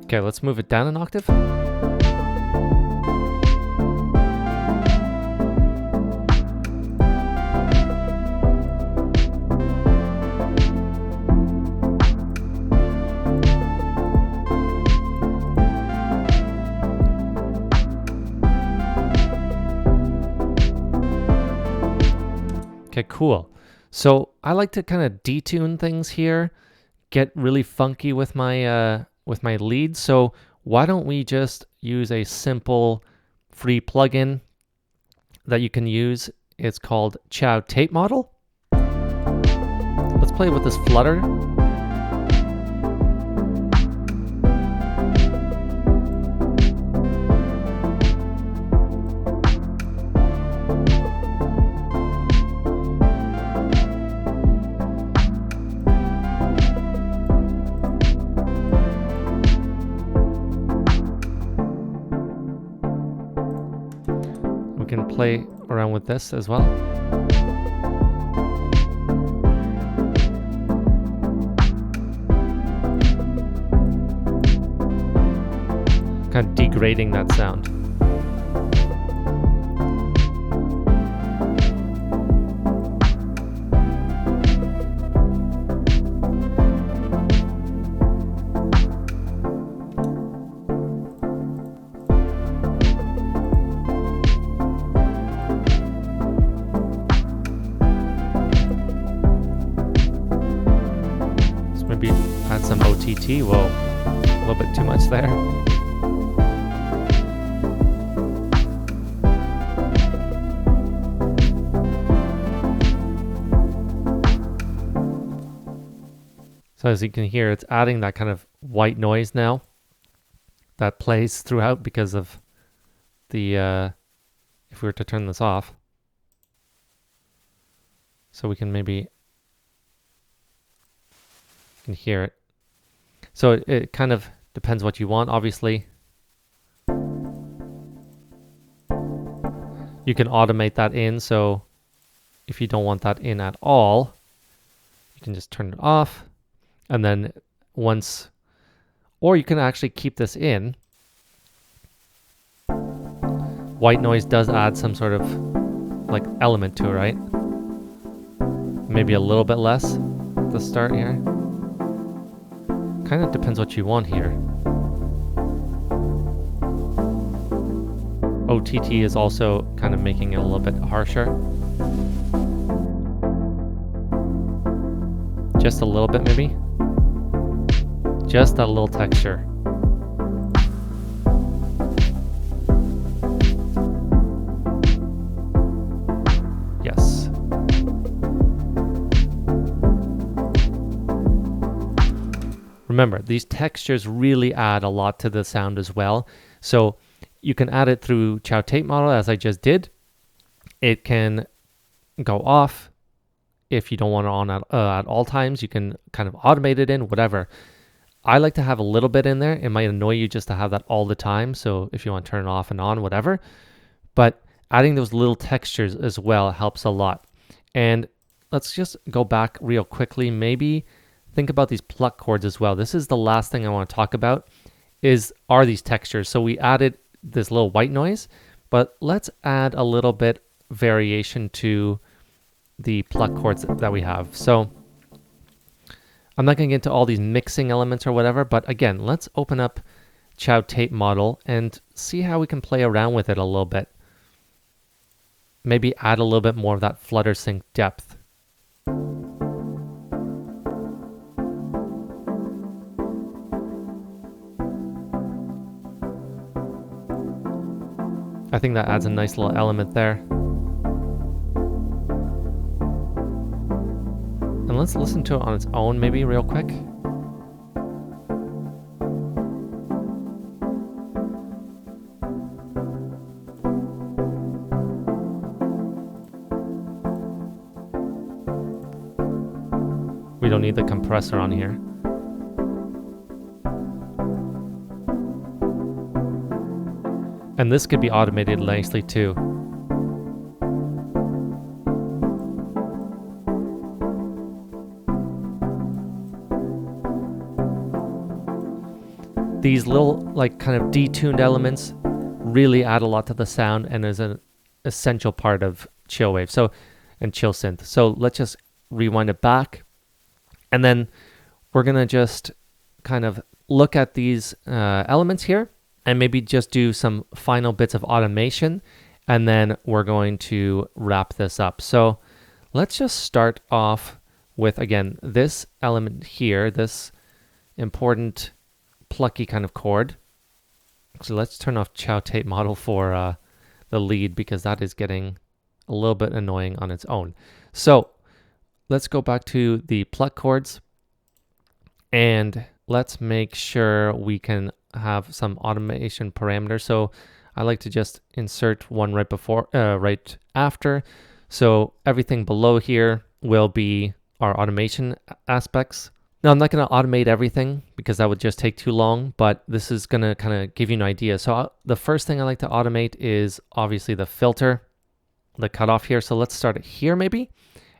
Okay, let's move it down an octave. Okay, cool. So I like to kind of detune things here, get really funky with my leads. So why don't we just use a simple free plugin that you can use. It's called Chow Tape Model. Let's play with this flutter. We can play around with this as well. Kind of degrading that sound. OTT, whoa, a little bit too much there. So as you can hear, it's adding that kind of white noise now that plays throughout because of the, if we were to turn this off. So we can maybe, you can hear it. So it kind of depends what you want, obviously. You can automate that in, so if you don't want that in at all, you can just turn it off. And then once, or you can actually keep this in. White noise does add some sort of like element to it, right? Maybe a little bit less at the start here. Kind of depends what you want here. OTT is also kind of making it a little bit harsher. Just a little bit maybe. Just a little texture. Yes. Remember, these textures really add a lot to the sound as well. So you can add it through Chow Tape Model as I just did. It can go off if you don't want it on at all times. You can kind of automate it in, whatever. I like to have a little bit in there. It might annoy you just to have that all the time. So if you want to turn it off and on, whatever. But adding those little textures as well helps a lot. And let's just go back real quickly. Maybe think about these pluck chords as well. This is the last thing I want to talk about are these textures. So we added this little white noise, but let's add a little bit variation to the pluck chords that we have. So I'm not going to get into all these mixing elements or whatever, but again, let's open up Chow Tape Model and see how we can play around with it a little bit. Maybe add a little bit more of that flutter sync depth. I think that adds a nice little element there. And let's listen to it on its own maybe real quick. We don't need the compressor on here. And this could be automated nicely too. These little like kind of detuned elements really add a lot to the sound and is an essential part of Chillwave and Chillsynth. So let's just rewind it back. And then we're going to just kind of look at these elements here and maybe just do some final bits of automation. And then we're going to wrap this up. So let's just start off with, again, this element here, this important plucky kind of chord. So let's turn off Chow Tape Model for the lead because that is getting a little bit annoying on its own. So let's go back to the pluck chords and let's make sure we can have some automation parameters. So I like to just insert one right before, right after. So everything below here will be our automation aspects. Now I'm not going to automate everything because that would just take too long, but this is going to kind of give you an idea. So the first thing I like to automate is obviously the filter, the cutoff here. So let's start it here maybe.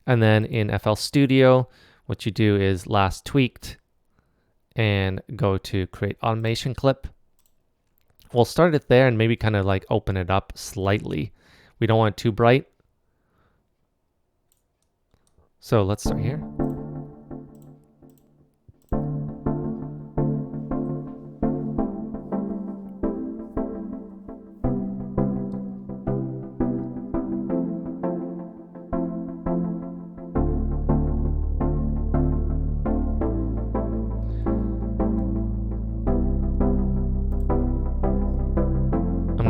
And then in FL Studio, what you do is last tweaked and go to create automation clip. We'll start it there and maybe kind of like open it up slightly. We don't want it too bright. So let's start here.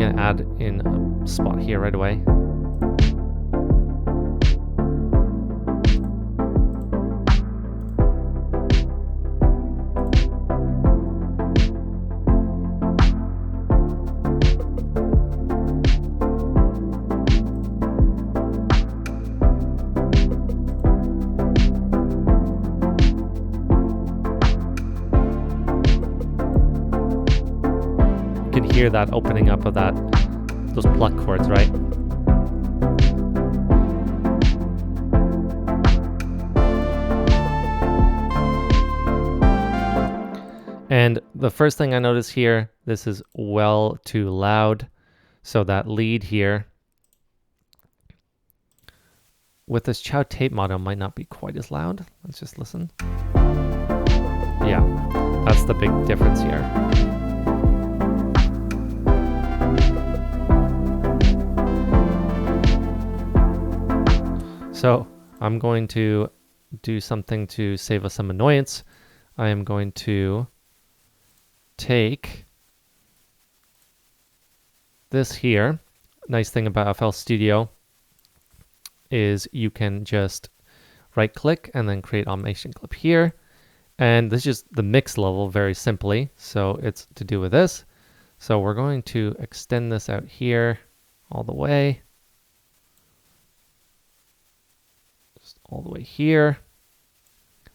going to add in a spot here right away. You can hear that opening up of those pluck chords, right? And the first thing I notice here, this is well too loud. So that lead here with this Chow tape mono might not be quite as loud. Let's just listen. Yeah, that's the big difference here. So I'm going to do something to save us some annoyance. I am going to take this here. Nice thing about FL Studio is you can just right click and then create automation clip here. And this is just the mix level very simply. So it's to do with this. So we're going to extend this out here all the way. Just all the way here.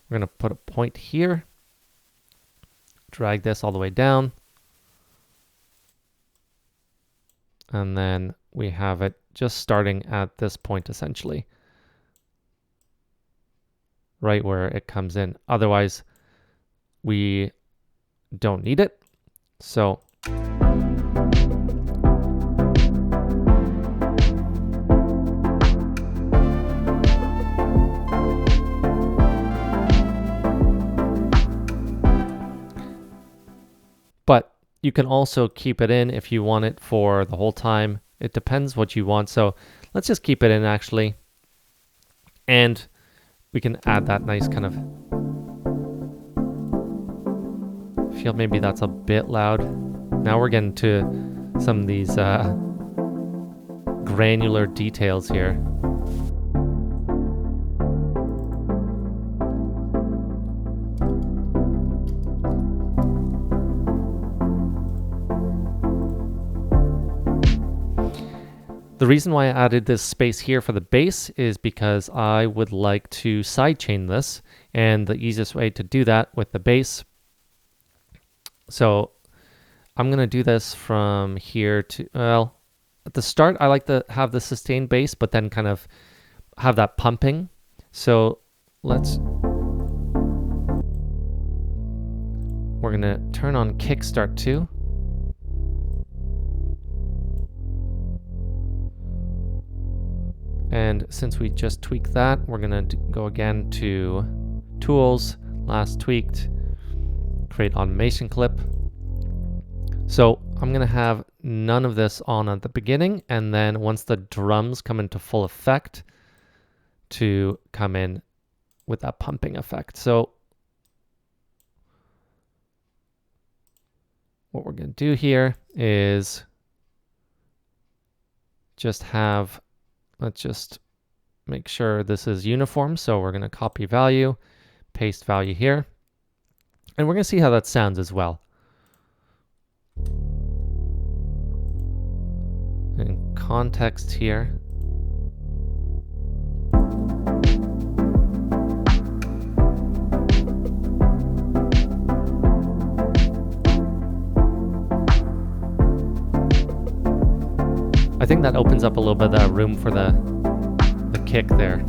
We're going to put a point here. Drag this all the way down. And then we have it just starting at this point essentially. Right where it comes in. Otherwise, we don't need it. So but you can also keep it in if you want it for the whole time. It depends what you want. So let's just keep it in actually. And we can add that nice kind of feel. Maybe that's a bit loud. Now we're getting to some of these granular details here. The reason why I added this space here for the bass is because I would like to sidechain this, and the easiest way to do that with the bass. So I'm going to do this from here to, well, at the start I like to have the sustained bass, but then kind of have that pumping. So we're going to turn on kickstart too. And since we just tweaked that, we're going to go again to Tools, Last Tweaked, Create Automation Clip. So I'm going to have none of this on at the beginning, and then once the drums come into full effect, to come in with that pumping effect. So what we're going to do here is just have, let's just make sure this is uniform. So we're going to copy value, paste value here, and we're going to see how that sounds as well. In context here. I think that opens up a little bit of room for the kick there.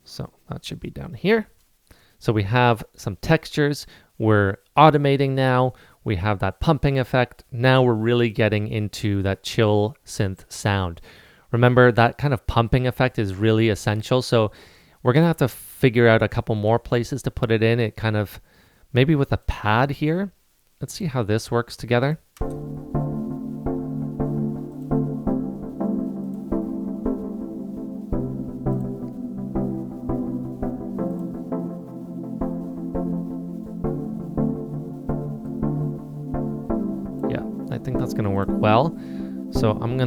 So that should be down here. So we have some textures. We're automating now. We have that pumping effect. Now we're really getting into that chill synth sound. Remember, that kind of pumping effect is really essential. So we're going to have to figure out a couple more places to put it in. It kind of, maybe with a pad here. Let's see how this works together. That's gonna work well. So I'm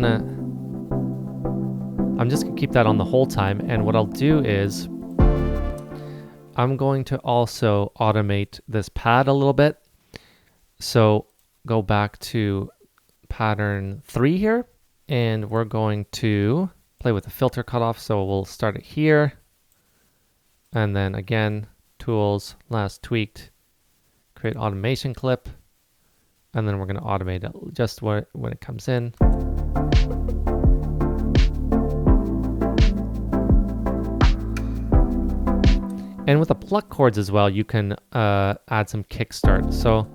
just gonna keep that on the whole time. And what I'll do is I'm going to also automate this pad a little bit. So go back to pattern 3 here, and we're going to play with the filter cutoff. So we'll start it here. And then again, tools, last tweaked, create automation clip. And then we're going to automate it just when it comes in. And with the pluck chords as well, you can add some kickstart. So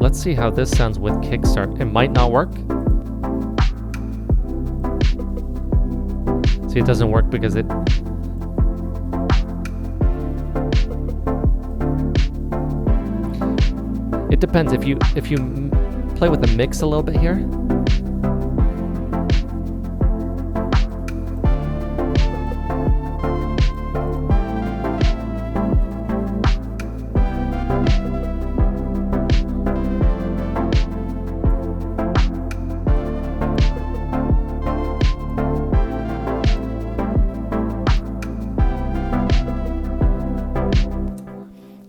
let's see how this sounds with kickstart. It might not work. See, it doesn't work because it... It depends. If you play with the mix a little bit here.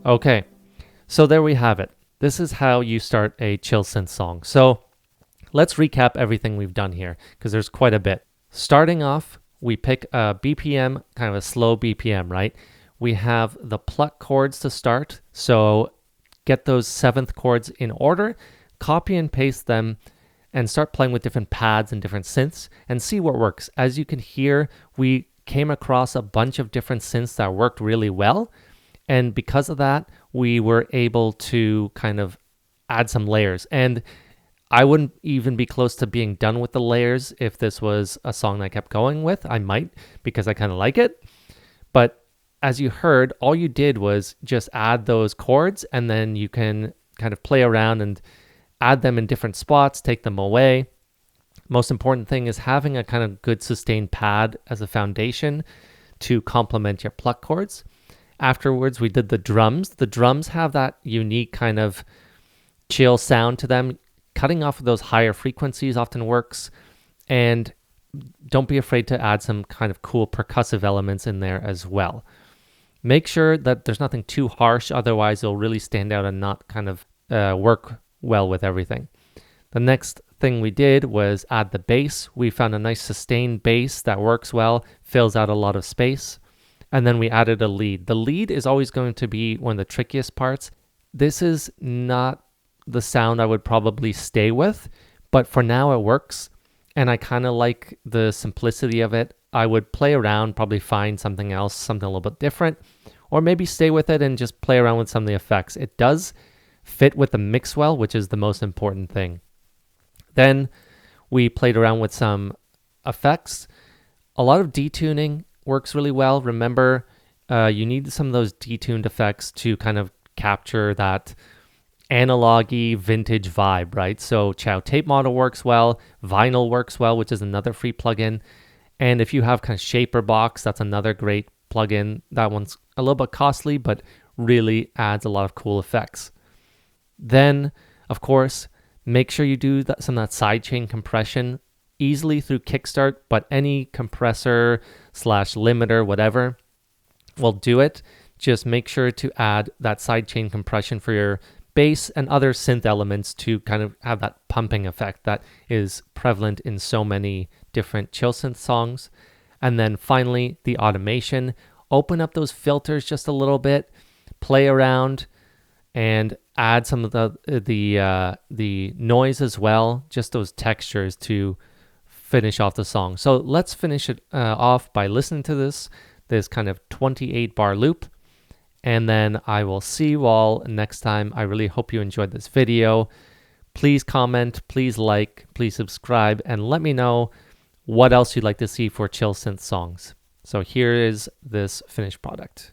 Okay, so there we have it. This is how you start a Chillsynth song. So let's recap everything we've done here, because there's quite a bit. Starting off, we pick a BPM, kind of a slow BPM, right? We have the pluck chords to start. So get those 7th chords in order, copy and paste them, and start playing with different pads and different synths and see what works. As you can hear, we came across a bunch of different synths that worked really well. And because of that, we were able to kind of add some layers. And I wouldn't even be close to being done with the layers if this was a song that I kept going with. I might, because I kind of like it. But as you heard, all you did was just add those chords, and then you can kind of play around and add them in different spots, take them away. Most important thing is having a kind of good sustained pad as a foundation to complement your pluck chords. Afterwards, we did the drums. The drums have that unique kind of chill sound to them. Cutting off of those higher frequencies often works. And don't be afraid to add some kind of cool percussive elements in there as well. Make sure that there's nothing too harsh, otherwise it'll really stand out and not kind of work well with everything. The next thing we did was add the bass. We found a nice sustained bass that works well, fills out a lot of space. And then we added a lead. The lead is always going to be one of the trickiest parts. This is not the sound I would probably stay with, but for now it works. And I kind of like the simplicity of it. I would play around, probably find something else, something a little bit different, or maybe stay with it and just play around with some of the effects. It does fit with the mix well, which is the most important thing. Then we played around with some effects. A lot of detuning works really well. Remember, you need some of those detuned effects to kind of capture that analog-y vintage vibe, right? So Chow Tape Model works well, Vinyl works well, which is another free plugin. And if you have kind of Shaper Box, that's another great plugin. That one's a little bit costly, but really adds a lot of cool effects. Then, of course, make sure you do some of that sidechain compression easily through Kickstart, but any compressor / limiter, whatever, will do it. Just make sure to add that sidechain compression for your bass and other synth elements to kind of have that pumping effect that is prevalent in so many different Chillsynth songs. And then finally, the automation. Open up those filters just a little bit, play around, and add some of the noise as well, just those textures to finish off the song. So let's finish it off by listening to this kind of 28 bar loop, and then I will see you all next time. I really hope you enjoyed this video. Please comment, please like, please subscribe, and let me know what else you'd like to see for Chillsynth songs. So here is this finished product.